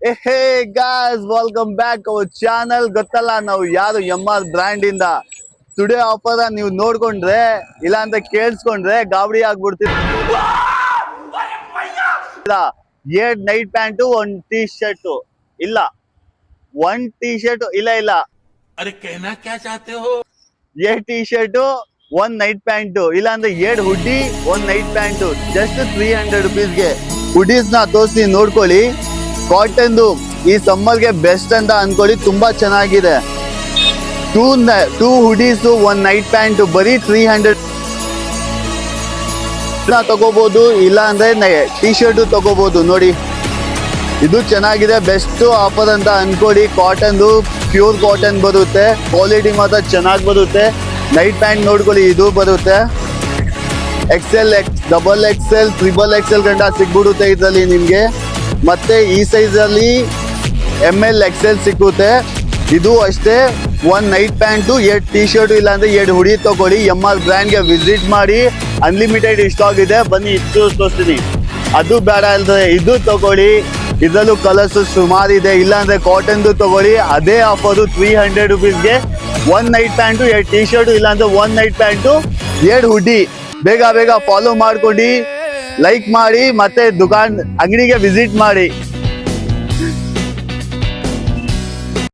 Hey guys, welcome back our channel. ಗೊತ್ತಲ್ಲ ನಾವು ಯಾರು MR ಬ್ರ್ಯಾಂಡ್ ಇಂದ. ಟುಡೇ ಆಫರ್ ನೀವು ನೋಡ್ಕೊಂಡ್ರೆ ಇಲ್ಲ ಅಂತ ಕೇಳಿಸ್ಕೊಂಡ್ರೆ ಗಾಬರಿ ಆಗ್ಬಿಡ್ತೀರ. 8 ನೈಟ್ ಪ್ಯಾಂಟು, 1 ಟೀ ಶರ್ಟ್ ಇಲ್ಲ, 1 ಟೀ ಶರ್ಟ್ ಇಲ್ಲ. अरे कहना क्या चाहते हो? 8 ಟೀ ಶರ್ಟ್, 1 ನೈಟ್ ಪ್ಯಾಂಟು ಇಲ್ಲ ಅಂದ್ರೆ 8 ಹುಡ್ಡಿ, 1 ನೈಟ್ ಪ್ಯಾಂಟು, ಜಸ್ಟ್ 300 ರುಪೀಸ್ಗೆ. ಹುಡೀಸ್ ನ ತೋರಿಸಿ ನೋಡ್ಕೊಳ್ಳಿ. ಕಾಟನ್ ಈ ಸಮ್ಮರ್ಗೆ ಬೆಸ್ಟ್ ಅಂತ ಅನ್ಕೊಳ್ಳಿ, ತುಂಬಾ ಚೆನ್ನಾಗಿದೆ. ಟೂ ಹುಡೀಸ್, 1 ನೈಟ್ ಪ್ಯಾಂಟ್, ಬರೀ 300 ತಗೋಬಹುದು. ಇಲ್ಲ ಅಂದ್ರೆ ಟೀ ಶರ್ಟ್ ತಗೋಬಹುದು. ನೋಡಿ, ಇದು ಚೆನ್ನಾಗಿದೆ, ಬೆಸ್ಟ್ ಆಫರ್ ಅಂತ ಅನ್ಕೊಳ್ಳಿ. ಕಾಟನ್, ಪ್ಯೂರ್ ಕಾಟನ್ ಬರುತ್ತೆ, ಕ್ವಾಲಿಟಿ ಮಾತ್ರ ಚೆನ್ನಾಗಿ ಬರುತ್ತೆ. ನೈಟ್ ಪ್ಯಾಂಟ್ ನೋಡ್ಕೊಳ್ಳಿ, ಇದು ಬರುತ್ತೆ. XL, XXL, XXL ಗಂಟ ಸಿಗ್ಬಿಡುತ್ತೆ ಇದರಲ್ಲಿ ನಿಮ್ಗೆ. ಮತ್ತೆ ಈ ಸೈಜ್ ಅಲ್ಲಿ ML, XL ಸಿಕ್ಕುತ್ತೆ. ಇದು ಅಷ್ಟೇ, 1 ನೈಟ್ ಪ್ಯಾಂಟು, 8 ಟೀ ಶರ್ಟ್ ಇಲ್ಲ ಅಂದ್ರೆ 8 ಹುಡಿ ತಗೊಳ್ಳಿ. MR ಬ್ರ್ಯಾಂಡ್ಗೆ ವಿಸಿಟ್ ಮಾಡಿ. ಅನ್ಲಿಮಿಟೆಡ್ ಸ್ಟಾಕ್ ಇದೆ, ಬನ್ನಿ ಇದು ತೋರಿಸ್ತೀನಿ. ಅದು ಬೇಡ ಅಂದ್ರೆ ಇದು ತಗೊಳ್ಳಿ, ಇದರಲ್ಲೂ ಕಲರ್ಸ್ ಸುಮಾರು ಇದೆ. ಇಲ್ಲ ಅಂದ್ರೆ ಕಾಟನ್ ತಗೊಳ್ಳಿ, ಅದೇ offer 300 ರುಪೀಸ್ಗೆ 1 night pant, 8 tea shirt ಇಲ್ಲ ಅಂದ್ರೆ 1 ನೈಟ್ ಪ್ಯಾಂಟು, 8 ಹುಡಿ. ಬೇಗ ಫಾಲೋ ಮಾಡ್ಕೊಂಡು ಲೈಕ್ ಮಾಡಿ, ಮತ್ತೆ ಅಂಗಡಿಗೆ ವಿಸಿಟ್ ಮಾಡಿ.